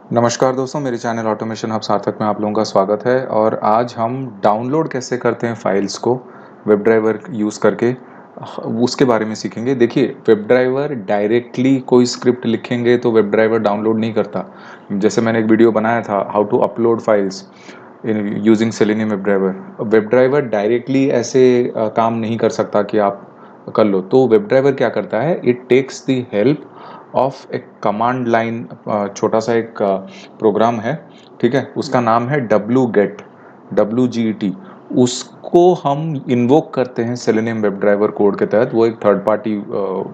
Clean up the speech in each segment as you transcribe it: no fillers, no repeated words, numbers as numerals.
नमस्कार दोस्तों, मेरे चैनल ऑटोमेशन हब सार्थक में आप लोगों का स्वागत है। और आज हम डाउनलोड कैसे करते हैं फाइल्स को वेब ड्राइवर यूज़ करके, उसके बारे में सीखेंगे। देखिए, वेब ड्राइवर डायरेक्टली कोई स्क्रिप्ट लिखेंगे तो वेब ड्राइवर डाउनलोड नहीं करता। जैसे मैंने एक वीडियो बनाया था, how to upload files using Selenium web driver. Web driver directly ऐसे काम नहीं कर सकता कि आप कर लो। तो वेब ड्राइवर क्या करता है, it takes the help of एक कमांड लाइन, छोटा सा एक प्रोग्राम है, ठीक है, उसका नाम है WGET। उसको हम इन्वोक करते हैं सेलेनियम वेब ड्राइवर कोड के तहत। वो एक थर्ड पार्टी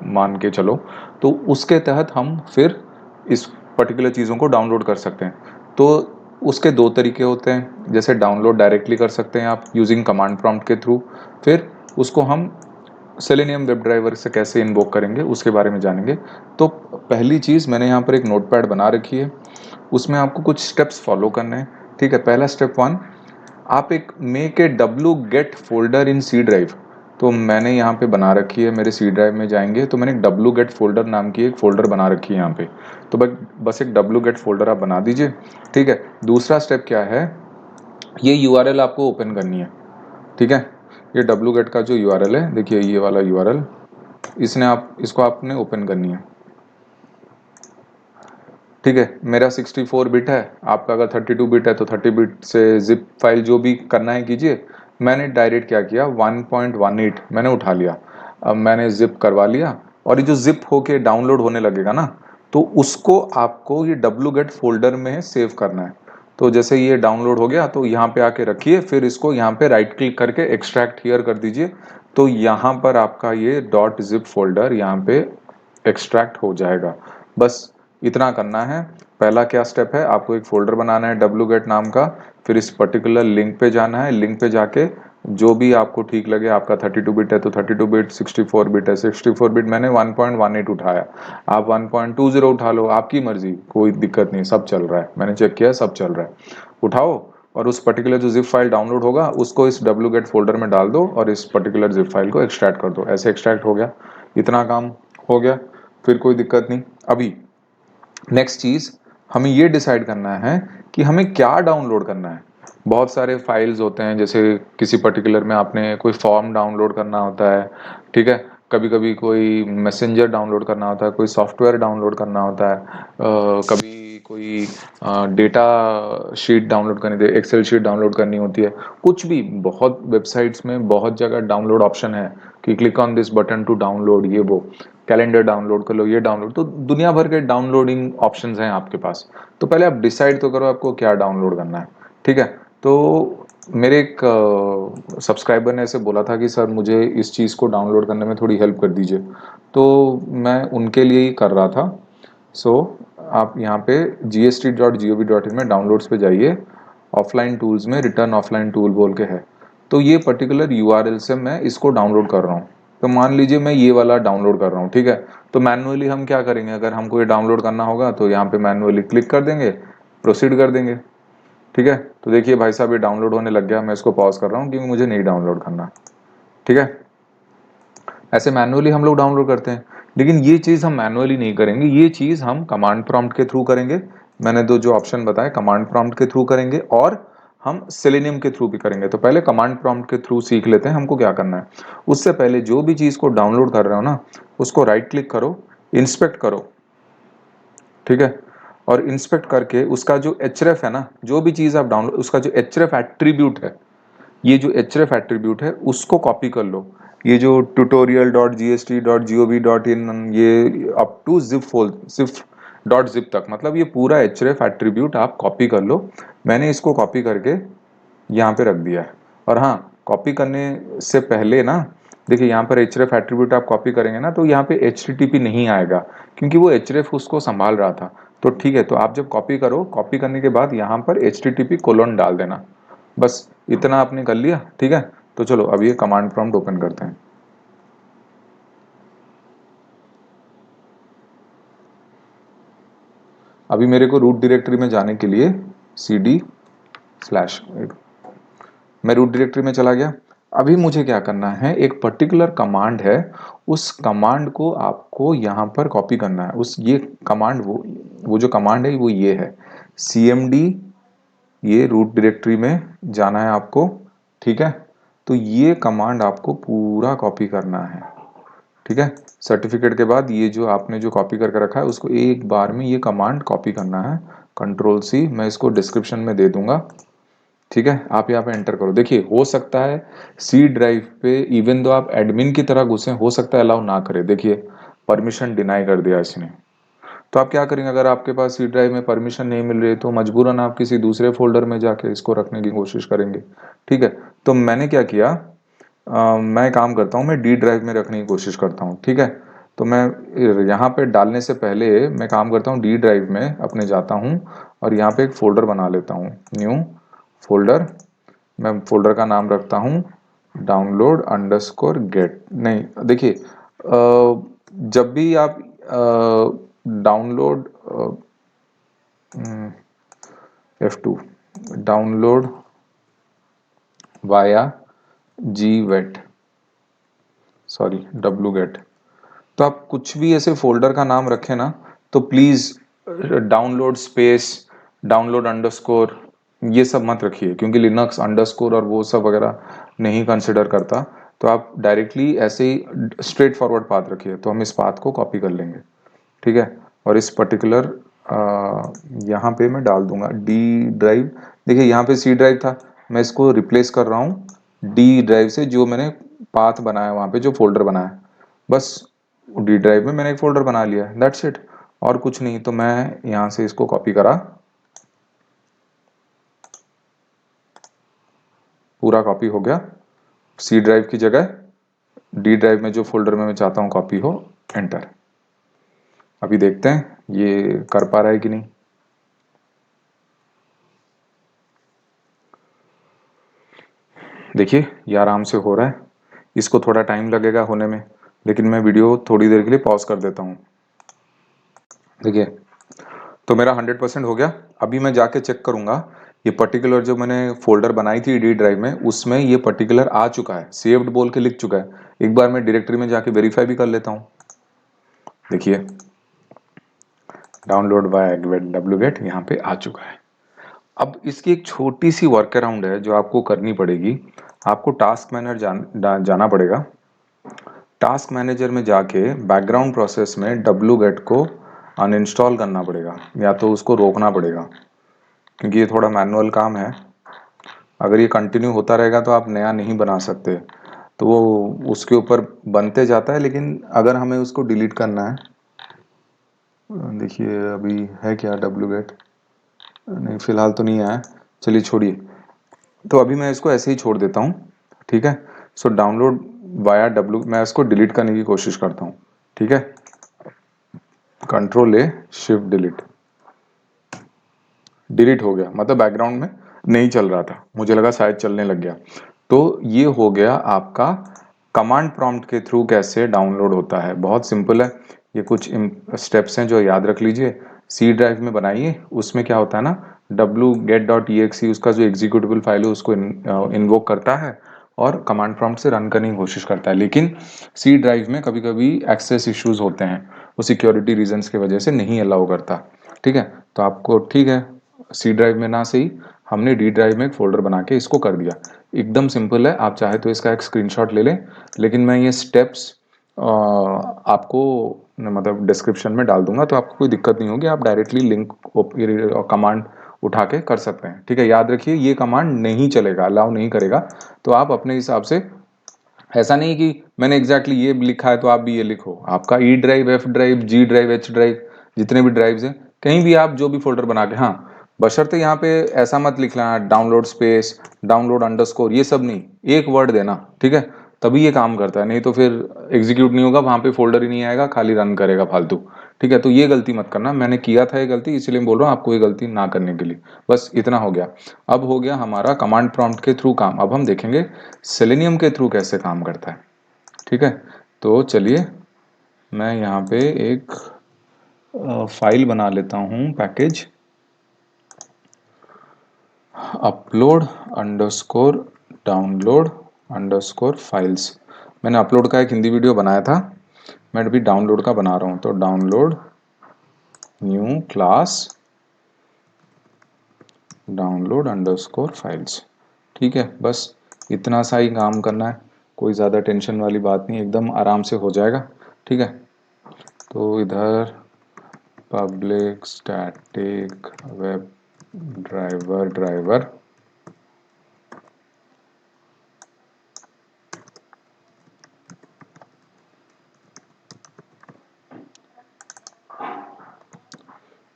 मान के चलो, तो उसके तहत हम फिर इस पर्टिकुलर चीज़ों को डाउनलोड कर सकते हैं। तो उसके दो तरीके होते हैं। जैसे डाउनलोड डायरेक्टली कर सकते हैं आप यूजिंग कमांड प्रॉम्प्ट के थ्रू। फिर उसको हम सेलेनियम वेब ड्राइवर से कैसे इन्वोक करेंगे उसके बारे में जानेंगे। तो पहली चीज़, मैंने यहाँ पर एक नोटपैड बना रखी है, उसमें आपको कुछ स्टेप्स फॉलो करने हैं। ठीक है, पहला स्टेप 1, आप एक make a W get folder in C drive. तो मैंने यहाँ पे बना रखी है, मेरे सी ड्राइव में जाएंगे तो मैंने एक डब्लू गेट फोल्डर नाम की एक फोल्डर बना रखी है यहाँ पे। तो बस एक डब्लू गेट फोल्डर आप बना दीजिए। ठीक है, दूसरा स्टेप क्या है, ये यूआरएल आपको ओपन करनी है। ठीक है, ये डब्लू गेट का जो यूआरएल है, देखिए ये वाला यूआरएल, इसको आपने ओपन करनी है। ठीक है, मेरा 64 बिट है, आपका अगर 32 बिट है तो 30 बिट से जिप फाइल जो भी करना है कीजिए। मैंने डायरेक्ट क्या किया, 1.18 मैंने उठा लिया। अब मैंने जिप करवा लिया, और ये जो जिप होके डाउनलोड होने लगेगा ना, तो उसको आपको ये डब्लू गेट फोल्डर में सेव करना है। तो जैसे ये डाउनलोड हो गया तो यहाँ पे आके रखिए, फिर इसको यहाँ पे राइट क्लिक करके एक्सट्रैक्ट हियर कर दीजिए। तो यहाँ पर आपका ये डॉट जिप फोल्डर यहाँ पे एक्सट्रैक्ट हो जाएगा। बस इतना करना है। पहला क्या स्टेप है, आपको एक फोल्डर बनाना है wget नाम का। फिर इस पर्टिकुलर लिंक पे जाना है, लिंक पे जाके जो भी आपको ठीक लगे, आपका 32 बिट है तो 32 बिट, 64 बिट है 64 बिट, मैंने 1.18 उठाया। आप 1.20 उठा लो, आपकी मर्जी, कोई दिक्कत नहीं, सब चल रहा है, मैंने चेक किया सब चल रहा है। उठाओ, और उस पर्टिकुलर जो जिप फाइल डाउनलोड होगा उसको इस wget फोल्डर में डाल दो, और इस पर्टिकुलर जिप फाइल को एक्सट्रैक्ट कर दो। ऐसे एक्सट्रैक्ट हो गया, इतना काम हो गया, फिर कोई दिक्कत नहीं। अभी नेक्स्ट चीज, हमें ये डिसाइड करना है कि हमें क्या डाउनलोड करना है। बहुत सारे फाइल्स होते हैं, जैसे किसी पर्टिकुलर में आपने कोई फॉर्म डाउनलोड करना होता है। ठीक है, कभी कभी कोई मैसेंजर डाउनलोड करना होता है, कोई सॉफ्टवेयर डाउनलोड करना होता है, कभी कोई डेटा शीट डाउनलोड करनी, एक्सेल शीट डाउनलोड करनी होती है। कुछ भी, बहुत वेबसाइट्स में बहुत जगह डाउनलोड ऑप्शन है कि click on this button to download, ये वो कैलेंडर डाउनलोड कर लो, ये डाउनलोड, तो दुनिया भर के डाउनलोडिंग ऑप्शंस हैं आपके पास। तो पहले आप डिसाइड तो करो आपको क्या डाउनलोड करना है। ठीक है, तो मेरे एक सब्सक्राइबर ने ऐसे बोला था कि सर मुझे इस चीज़ को डाउनलोड करने में थोड़ी हेल्प कर दीजिए, तो मैं उनके लिए ही कर रहा था। सो आप यहाँ पे gst.gov.in में डाउनलोड्स पे जाइए, ऑफलाइन टूल्स में रिटर्न ऑफलाइन टूल बोल के है। तो ये पर्टिकुलर यूआरएल से मैं इसको डाउनलोड कर रहा हूँ। तो मान लीजिए मैं ये वाला डाउनलोड कर रहा हूँ। ठीक है, तो मैन्युअली हम क्या करेंगे, अगर हमको ये डाउनलोड करना होगा तो यहाँ पे मैन्युअली क्लिक कर देंगे, प्रोसीड कर देंगे। ठीक है, तो देखिए भाई साहब ये डाउनलोड होने लग गया। मैं इसको पॉज कर रहा हूँ क्योंकि मुझे नहीं डाउनलोड करना। ठीक है, ऐसे मैन्युअली हम लोग डाउनलोड करते हैं, लेकिन ये चीज़ हम मैन्युअली नहीं करेंगे, ये चीज़ हम कमांड प्रॉम्प्ट के थ्रू करेंगे। मैंने दो जो ऑप्शन बताए, कमांड प्रॉम्प्ट के थ्रू करेंगे और हम सेलेनियम के थ्रू भी करेंगे। तो पहले कमांड प्रॉम्प्ट के थ्रू सीख लेते हैं हमको क्या करना है। उससे पहले जो भी चीज़ को डाउनलोड कर रहे हो ना, उसको राइट क्लिक करो, इंस्पेक्ट करो। ठीक है, और इंस्पेक्ट करके उसका जो एचरेफ है ना, जो भी चीज़ आप डाउनलोड, उसका जो एचरेफ एट्रीब्यूट है, ये जो एचरेफ एट्रीब्यूट है उसको कॉपी कर लो। ये जो tutorial.gst.gov.in, ये अप टू जिप तक, मतलब ये पूरा एचरेफ एट्रीब्यूट आप कॉपी कर लो। मैंने इसको कॉपी करके यहाँ पे रख दिया है। और हाँ, कॉपी करने से पहले ना, देखिए यहाँ पर एचरेफ एट्रीब्यूट आप कॉपी करेंगे ना तो यहाँ पे एचटीटीपी नहीं आएगा, क्योंकि वो एचरेफ उसको संभाल रहा था। तो ठीक है, तो आप जब कॉपी करो, कॉपी करने के बाद यहाँ पर एचटीटीपी कोलोन डाल देना। बस इतना आपने कर लिया। ठीक है, तो चलो अब ये कमांड प्रॉम्प्ट ओपन करते हैं। अभी मेरे को रूट डायरेक्टरी में जाने के लिए CD/, मैं रूट डायरेक्टरी में चला गया। अभी मुझे क्या करना है, एक पर्टिकुलर कमांड है, उस कमांड को आपको यहाँ पर कॉपी करना है। उस ये कमांड, वो जो कमांड है वो ये है, cmd, ये रूट डायरेक्टरी में जाना है आपको, ठीक है। तो ये कमांड आपको पूरा कॉपी करना है, ठीक है। सर्टिफिकेट के बाद ये जो आपने जो कॉपी करके रखा है उसको एक बार में ये कमांड कॉपी करना है, कंट्रोल सी, मैं इसको डिस्क्रिप्शन में दे दूंगा, ठीक है। आप यहाँ पे एंटर करो। देखिए हो सकता है सी ड्राइव पे इवन दो आप एडमिन की तरह घुसे, हो सकता है अलाउ ना करे। देखिए परमिशन डिनाई कर दिया इसने। तो आप क्या करेंगे, अगर आपके पास सी ड्राइव में परमिशन नहीं मिल रही है तो मजबूरन आप किसी दूसरे फोल्डर में जाके इसको रखने की कोशिश करेंगे, ठीक है। तो मैंने क्या किया, मैं काम करता हूँ, मैं डी ड्राइव में रखने की कोशिश करता हूँ, ठीक है। तो मैं यहाँ पे डालने से पहले मैं काम करता हूँ, डी ड्राइव में अपने जाता हूँ और यहाँ पे एक फोल्डर बना लेता हूँ, न्यू फोल्डर। मैं फोल्डर का नाम रखता हूँ डाउनलोड अंडरस्कोर गेट। नहीं देखिए, जब भी आप डाउनलोड F2 डाउनलोड वाया जी वेट, सॉरी डब्लू गेट, तो आप कुछ भी ऐसे फोल्डर का नाम रखें ना तो please download space download underscore ये सब मत रखिए, क्योंकि लिनक्स अंडरस्कोर और वो सब वगैरह नहीं कंसिडर करता। तो आप डायरेक्टली ऐसे ही स्ट्रेट फॉरवर्ड पाथ रखिए। तो हम इस पाथ को कॉपी कर लेंगे, ठीक है। और इस पर्टिकुलर यहाँ पे मैं डाल दूंगा डी ड्राइव। देखिए यहाँ पे सी ड्राइव था, मैं इसको रिप्लेस कर रहा हूँ डी ड्राइव से, जो मैंने पाथ बनाया वहाँ पे जो फोल्डर बनाया, बस डी ड्राइव में मैंने एक फोल्डर बना लिया, दैट्स इट, और कुछ नहीं। तो मैं यहाँ से इसको कॉपी करा, पूरा कॉपी हो गया सी ड्राइव की जगह डी ड्राइव में जो फोल्डर में मैं चाहता हूँ कॉपी हो, एंटर। अभी देखते हैं ये कर पा रहा है कि नहीं। देखिए ये आराम से हो रहा है, इसको थोड़ा टाइम लगेगा होने में, लेकिन मैं वीडियो थोड़ी देर के लिए पॉज कर देता हूँ। देखिए तो मेरा 100% हो गया। अभी मैं जाके चेक करूंगा ये पर्टिकुलर जो मैंने फोल्डर बनाई थी डी ड्राइव में, उसमें ये पर्टिकुलर आ चुका है, सेव्ड बोल के लिख चुका है। एक बार मैं डायरेक्टरी में जाके वेरीफाई भी कर लेता हूँ। देखिए डाउनलोड बाय डब्ल्यू गेट यहाँ पे आ चुका है। अब इसकी एक छोटी सी वर्क अराउंड है जो आपको करनी पड़ेगी। आपको टास्क मैनेजर जाना पड़ेगा। टास्क मैनेजर में जाके बैकग्राउंड प्रोसेस में डब्ल्यू गेट को अनइंस्टॉल करना पड़ेगा, या तो उसको रोकना पड़ेगा, क्योंकि ये थोड़ा मैनुअल काम है। अगर ये कंटिन्यू होता रहेगा तो आप नया नहीं बना सकते, तो वो उसके ऊपर बनते जाता है। लेकिन अगर हमें उसको डिलीट करना है, देखिए अभी है क्या डब्ल्यू गेट, नहीं फिलहाल तो नहीं आया, चलिए छोड़िए। तो अभी मैं इसको ऐसे ही छोड़ देता हूँ, ठीक है। सो डाउनलोड वाया डब्ल्यू, मैं इसको डिलीट करने की कोशिश करता हूँ, ठीक है। कंट्रोल ए शिफ्ट डिलीट, डिलीट हो गया, मतलब बैकग्राउंड में नहीं चल रहा था, मुझे लगा शायद चलने लग गया। तो ये हो गया आपका कमांड प्रॉम्प्ट के थ्रू कैसे डाउनलोड होता है। बहुत सिंपल है, ये कुछ स्टेप्स हैं जो याद रख लीजिए। सी ड्राइव में बनाइए, उसमें क्या होता है ना, W get dot E X उसका जो एग्जीक्यूटेबल फाइल है उसको इन्वोक करता है और कमांड प्रॉम्प्ट से रन करने की कोशिश करता है। लेकिन सी ड्राइव में कभी कभी एक्सेस इश्यूज होते हैं, वो सिक्योरिटी रीजंस की वजह से नहीं अलाउ करता, ठीक है। तो आपको ठीक है, सी ड्राइव में ना सही, हमने डी ड्राइव में एक फोल्डर बना के इसको कर दिया। एकदम सिंपल है, आप चाहे तो इसका एक स्क्रीनशॉट ले लें, लेकिन मैं ये स्टेप्स आपको मतलब डिस्क्रिप्शन में डाल दूंगा, तो आपको कोई दिक्कत नहीं होगी, आप डायरेक्टली लिंक कमांड उठा के कर सकते हैं, ठीक है। याद रखिए ये कमांड नहीं चलेगा, अलाउ नहीं करेगा, तो आप अपने हिसाब से, ऐसा नहीं कि मैंने एग्जैक्टली ये लिखा है तो आप भी ये लिखो। आपका E drive, F drive, G drive, H drive, जितने भी ड्राइव्स हैं, कहीं भी आप जो भी फोल्डर बना के, हाँ बशर्ते यहाँ पे ऐसा मत लिखना डाउनलोड स्पेस डाउनलोड अंडरस्कोर, ये सब नहीं, एक वर्ड देना, ठीक है। तभी ये काम करता है, नहीं तो फिर एग्जीक्यूट नहीं होगा, वहां पे फोल्डर ही नहीं आएगा, खाली रन करेगा फालतू, ठीक है। तो ये गलती मत करना, मैंने किया था ये गलती, इसलिए बोल रहा हूँ आपको ये गलती ना करने के लिए। बस इतना हो गया। अब हो गया हमारा कमांड प्रॉम्प्ट के थ्रू काम। अब हम देखेंगे सेलेनियम के थ्रू कैसे काम करता है, ठीक है। तो चलिए मैं यहाँ पे एक फाइल बना लेता हूँ, package upload underscore download underscore files. मैंने अपलोड का एक हिंदी वीडियो बनाया था, मैं अभी डाउनलोड का बना रहा हूँ। तो download new class download underscore files. ठीक है, बस इतना सा ही काम करना है, कोई ज़्यादा टेंशन वाली बात नहीं, एकदम आराम से हो जाएगा। ठीक है, तो इधर public static web driver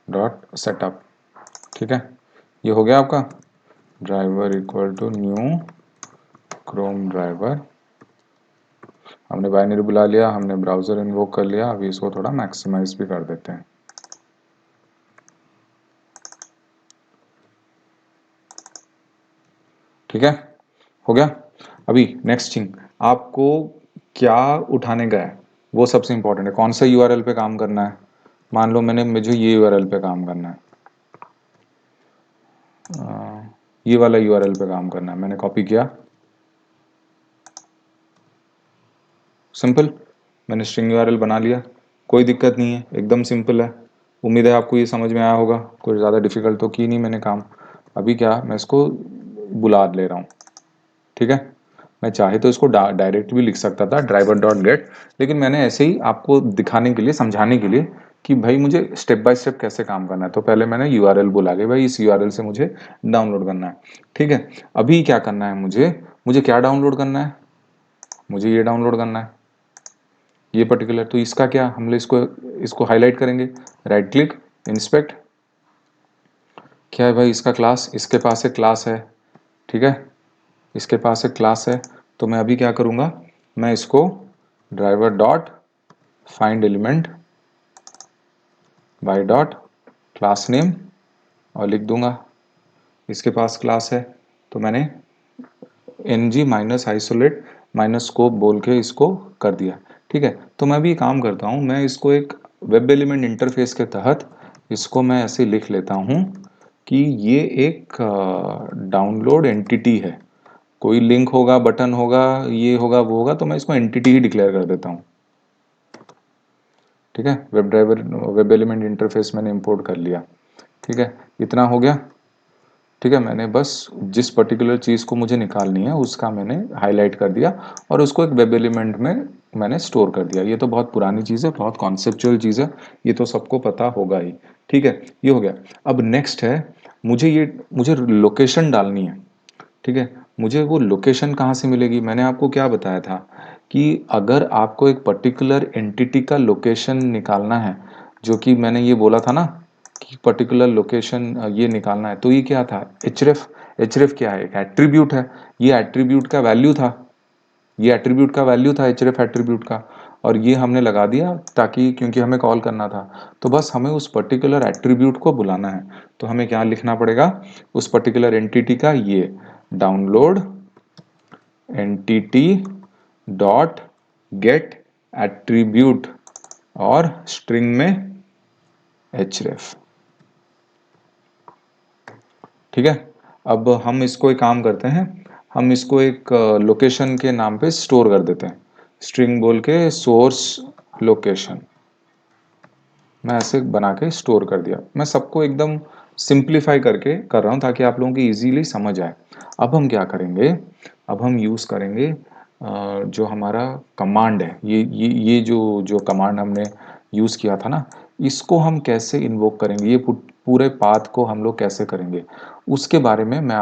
dot setup. ठीक है, ये हो गया आपका driver equal to new Chrome driver. हमने बाइनरी बुला लिया, हमने ब्राउज़र इन्वोक कर लिया। अभी इसको थोड़ा मैक्सिमाइज भी कर देते हैं। ठीक है, हो गया। अभी नेक्स्ट थिंग, आपको क्या उठाने का है वो सबसे इंपॉर्टेंट है। कौन सा यूआरएल पे काम करना है। मान लो मुझे ये यूआरएल पे काम करना है, ये वाला यूआरएल पे काम करना है। मैंने कॉपी किया, सिंपल, मैंने स्ट्रिंग यूआरएल बना लिया, कोई दिक्कत नहीं है, एकदम सिंपल है। उम्मीद है आपको ये समझ में आया होगा, कोई ज़्यादा डिफिकल्ट तो की नहीं मैंने काम। अभी क्या, मैं इसको बुला ले रहा हूँ। ठीक है, मैं चाहे तो इसको डायरेक्ट भी लिख सकता था, ड्राइवर डॉट गेट, लेकिन मैंने ऐसे ही आपको दिखाने के लिए, समझाने के लिए कि भाई मुझे स्टेप बाय स्टेप कैसे काम करना है, तो पहले मैंने यूआरएल बोला कि भाई इस यूआरएल से मुझे डाउनलोड करना है। ठीक है, अभी क्या करना है, मुझे मुझे क्या डाउनलोड करना है, मुझे ये डाउनलोड करना है, ये पर्टिकुलर। तो इसका क्या, हम लोग इसको इसको हाईलाइट करेंगे, राइट क्लिक, इंस्पेक्ट। क्या है भाई इसका क्लास, इसके पास एक क्लास है। ठीक है, इसके पास एक क्लास है, तो मैं अभी क्या करूँगा, मैं इसको driver dot find element by dot class name और लिख दूंगा इसके पास क्लास है। तो मैंने ng minus isolate minus scope बोल के इसको कर दिया। ठीक है, तो मैं भी काम करता हूँ, मैं इसको एक वेब एलिमेंट इंटरफेस के तहत इसको मैं ऐसे लिख लेता हूँ कि ये एक डाउनलोड एंटिटी है। कोई लिंक होगा, बटन होगा, ये होगा, वो होगा, तो मैं इसको एंटिटी ही डिक्लेयर कर देता हूँ। ठीक है, web driver web element interface मैंने इंपोर्ट कर लिया। ठीक है, इतना हो गया। ठीक है, मैंने बस जिस पर्टिकुलर चीज़ को मुझे निकालनी है उसका मैंने हाईलाइट कर दिया और उसको एक वेब एलिमेंट में मैंने स्टोर कर दिया। ये तो बहुत पुरानी चीज़ है, बहुत कॉन्सेप्चुअल चीज़ है, ये तो सबको पता होगा ही। ठीक है, ये हो गया। अब नेक्स्ट है, मुझे लोकेशन डालनी है। ठीक है, मुझे वो लोकेशन कहाँ से मिलेगी। मैंने आपको क्या बताया था कि अगर आपको एक पर्टिकुलर एंटिटी का लोकेशन निकालना है, जो कि मैंने ये बोला था ना कि पर्टिकुलर लोकेशन ये निकालना है, तो ये क्या था, एचरेफ। एचरेफ क्या है, एक एट्रीब्यूट है। ये एट्रीब्यूट का वैल्यू था, ये एट्रीब्यूट का वैल्यू था एचरेफ एट्रीब्यूट का, और ये हमने लगा दिया ताकि, क्योंकि हमें कॉल करना था, तो बस हमें उस पर्टिकुलर एट्रीब्यूट को बुलाना है। तो हमें क्या लिखना पड़ेगा, उस पर्टिकुलर एंटिटी का ये download entity dot gate attribute और स्ट्रिंग में href। ठीक है, अब हम इसको एक काम करते हैं, हम इसको एक लोकेशन के नाम पे स्टोर कर देते हैं, स्ट्रिंग बोल के सोर्स लोकेशन। मैं ऐसे बना के स्टोर कर दिया। मैं सबको एकदम सिंप्लीफाई करके कर रहा हूँ ताकि आप लोगों की इजीली समझ आए। अब हम क्या करेंगे, अब हम यूज़ करेंगे जो हमारा कमांड है, ये जो कमांड हमने यूज़ किया था ना, इसको हम कैसे इन्वोक करेंगे, ये पूरे पाथ को हम लोग कैसे करेंगे, उसके बारे में मैं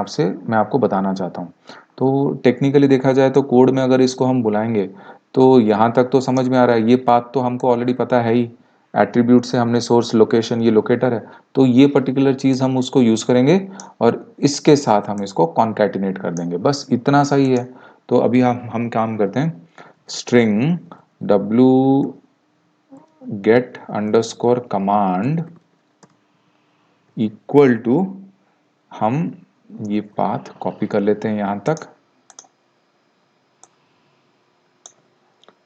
आपको बताना चाहता हूँ। तो टेक्निकली देखा जाए तो कोड में अगर इसको हम बुलाएंगे, तो यहाँ तक तो समझ में आ रहा है, ये पाथ तो हमको ऑलरेडी पता है ही। एट्रीब्यूट से हमने सोर्स लोकेशन, ये लोकेटर है, तो ये पर्टिकुलर चीज़ हम उसको यूज़ करेंगे और इसके साथ हम इसको कॉन्कैटिनेट कर देंगे, बस इतना सही है। तो अभी हम काम करते हैं, string W get underscore command equal to, हम ये पाथ कॉपी कर लेते हैं यहाँ तक,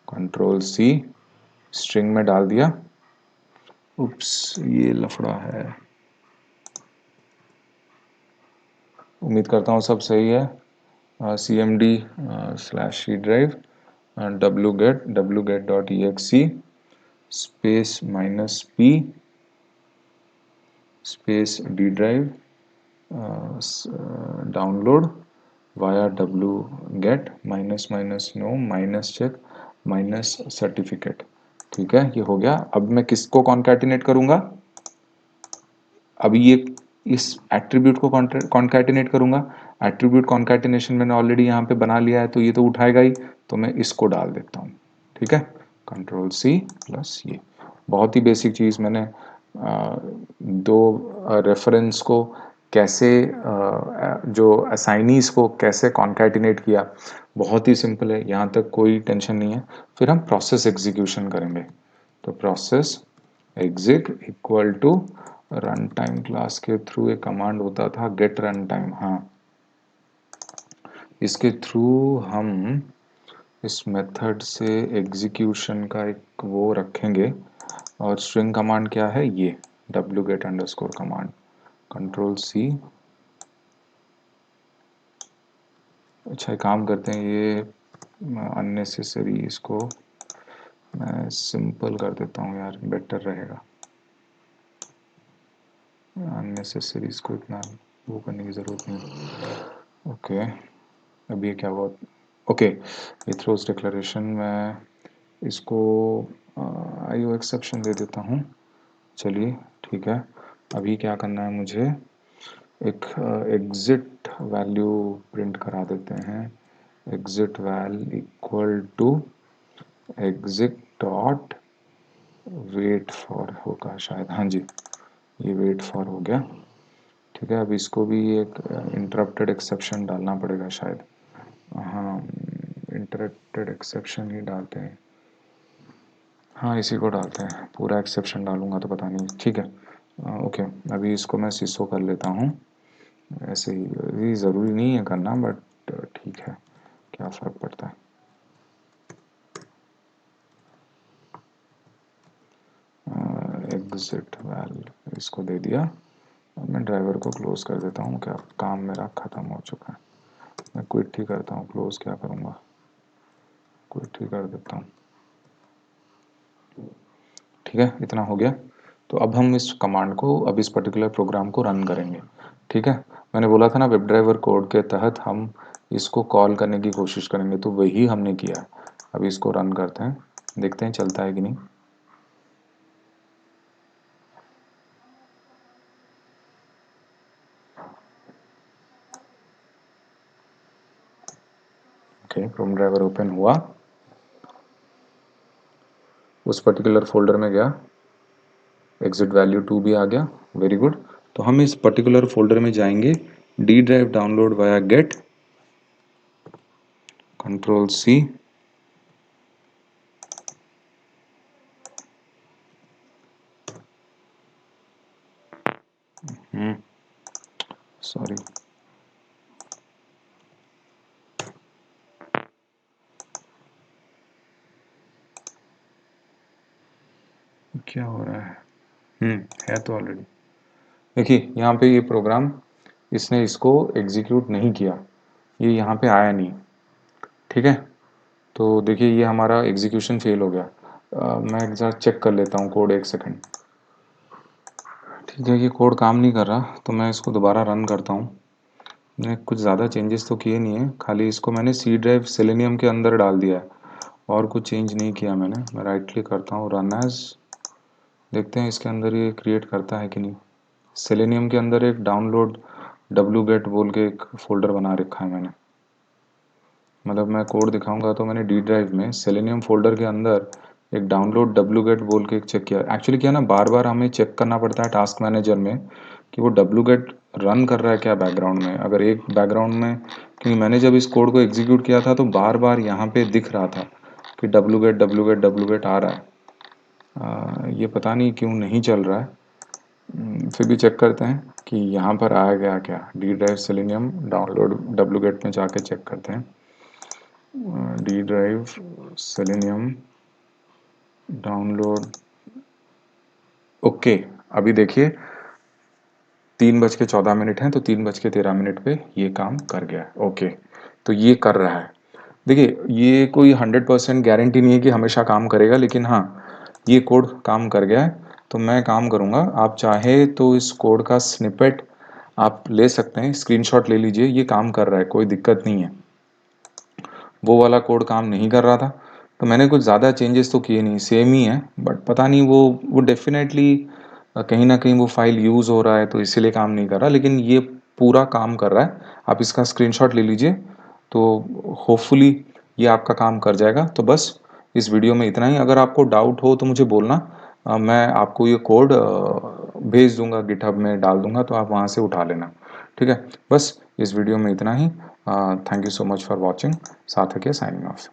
कंट्रोल सी, स्ट्रिंग में डाल दिया। उप्स, ये लफड़ा है, उम्मीद करता हूँ सब सही है। C M D slash C drive W get dot E X C space minus P space D drive download via W get minus minus no minus check minus certificate. ठीक है, ये हो गया। अब मैं किसको कॉन्कैटिनेट करूंगा? अभी ये इस एट्रीब्यूट को कॉन्कैटिनेट करूंगा। एट्रीब्यूट कॉन्कैटिनेशन मैंने ऑलरेडी यहाँ पे बना लिया है, तो ये तो उठाएगा ही, तो मैं इसको डाल देता हूँ। ठीक है, कंट्रोल सी प्लस ये। बहुत ही बेसिक चीज़, मैंने दो रेफरेंस को कैसे जो असाइनीज को कैसे कॉन्कैटिनेट किया, बहुत ही सिंपल है, यहाँ तक कोई टेंशन नहीं है। फिर हम प्रोसेस एग्जीक्यूशन करेंगे। तो process exit equal to run time class के थ्रू एक कमांड होता था गेट रन टाइम। हाँ, इसके थ्रू हम इस मेथड से एग्जीक्यूशन का एक वो रखेंगे। और स्ट्रिंग कमांड क्या है? ये W get underscore command. Control C. अच्छा, काम करते हैं, ये अननेसेसरी इसको मैं सिंपल कर देता हूँ यार, बेटर रहेगा। अननेसेसरी इसको इतना वो करने की ज़रूरत नहीं। ओके, अब ये क्या हुआ? ओके, ये थ्रोज डिक्लेरेशन में इसको आईओ एक्सेप्शन दे देता हूँ। चलिए ठीक है, अभी क्या करना है मुझे? एक एग्जिट वैल्यू प्रिंट करा देते हैं। Exit val equal to exit dot wait for होगा शायद। हाँ जी, ये वेट फॉर हो गया। ठीक है, अब इसको भी एक इंटरप्टेड एक्सेप्शन डालना पड़ेगा शायद। हाँ, इंटरप्टेड एक्सेप्शन ही डालते हैं। हाँ, इसी को डालते हैं, पूरा एक्सेप्शन डालूंगा तो पता नहीं। ठीक है, ओके, अभी इसको मैं सिसो कर लेता हूँ। ऐसे ही, ये ज़रूरी नहीं है करना, बट ठीक है, क्या फ़र्क पड़ता है। एग्जिट वैल इसको दे दिया। अब मैं ड्राइवर को क्लोज कर देता हूँ। क्या काम मेरा ख़त्म हो चुका है। मैं क्विट ही करता हूँ, क्लोज क्या करूँगा, क्विट ही कर देता हूँ। ठीक है, इतना हो गया। तो अब हम इस कमांड को, अब इस पर्टिकुलर प्रोग्राम को रन करेंगे। ठीक है, मैंने बोला था ना वेब ड्राइवर कोड के तहत हम इसको कॉल करने की कोशिश करेंगे, तो वही हमने किया। अब इसको रन करते हैं, देखते हैं चलता है कि नहीं। ओके, क्रोम ड्राइवर ओपन हुआ, उस पर्टिकुलर फोल्डर में गया, एग्जिट वैल्यू 2 भी आ गया। Very good. तो हम इस पर्टिकुलर फोल्डर में जाएंगे, D drive download via get, control C, sorry, क्या हो रहा है? है तो ऑलरेडी। देखिए यहाँ पे ये प्रोग्राम, इसने इसको एग्जीक्यूट नहीं किया, ये यहाँ पे आया नहीं। ठीक है, तो देखिए ये हमारा एग्जीक्यूशन फेल हो गया। मैं एक बार चेक कर लेता हूँ कोड, एक सेकंड। ठीक है, ये कोड काम नहीं कर रहा, तो मैं इसको दोबारा रन करता हूँ। मैंने कुछ ज़्यादा चेंजेस तो किए नहीं है, खाली इसको मैंने सी ड्राइव सेलेनियम के अंदर डाल दिया है, और कुछ चेंज नहीं किया मैंने। मैं राइट क्लिक करता हूँ, रन एज, देखते हैं इसके अंदर ये क्रिएट करता है कि नहीं। सेलेनियम के अंदर एक डाउनलोड डब्लू गेट बोल के एक फोल्डर बना रखा है मैंने। मतलब मैं कोड दिखाऊंगा तो मैंने डी ड्राइव में सेलेनियम फोल्डर के अंदर एक डाउनलोड डब्लू गेट बोल के एक चेक किया। एक्चुअली क्या ना, बार बार हमें चेक करना पड़ता है टास्क मैनेजर में कि वो डब्लू गेट रन कर रहा है क्या बैकग्राउंड में। अगर एक बैकग्राउंड में, क्योंकि मैंने जब इस कोड को एग्जीक्यूट किया था तो बार बार यहाँ पे दिख रहा था कि W get W get W get आ रहा है। ये पता नहीं क्यों नहीं चल रहा है। फिर भी चेक करते हैं कि यहाँ पर आया गया क्या। D drive Selenium download W get में जाके चेक करते हैं। D drive Selenium download, okay. अभी देखिए 3:14 हैं, तो 3:13 पे ये काम कर गया है। ओके, तो ये कर रहा है। देखिए ये कोई 100% गारंटी नहीं है कि हमेशा काम करेगा, लेकिन हाँ, ये कोड काम कर गया है। तो मैं काम करूँगा, आप चाहे तो इस कोड का स्निपेट आप ले सकते हैं, स्क्रीनशॉट ले लीजिए, ये काम कर रहा है, कोई दिक्कत नहीं है। वो वाला कोड काम नहीं कर रहा था, तो मैंने कुछ ज़्यादा चेंजेस तो किए नहीं, सेम ही है, बट पता नहीं वो डेफिनेटली कहीं ना कहीं वो फाइल यूज़ हो रहा है तो इसीलिए काम नहीं कर रहा, लेकिन ये पूरा काम कर रहा है। आप इसका स्क्रीनशॉट ले लीजिए, तो होपफुली ये आपका काम कर जाएगा। तो बस इस वीडियो में इतना ही। अगर आपको डाउट हो तो मुझे बोलना, मैं आपको ये कोड भेज दूंगा, गिटहब में डाल दूंगा, तो आप वहाँ से उठा लेना। ठीक है, बस इस वीडियो में इतना ही। Thank you so much for watching. Sarthak है साइनिंग ऑफ।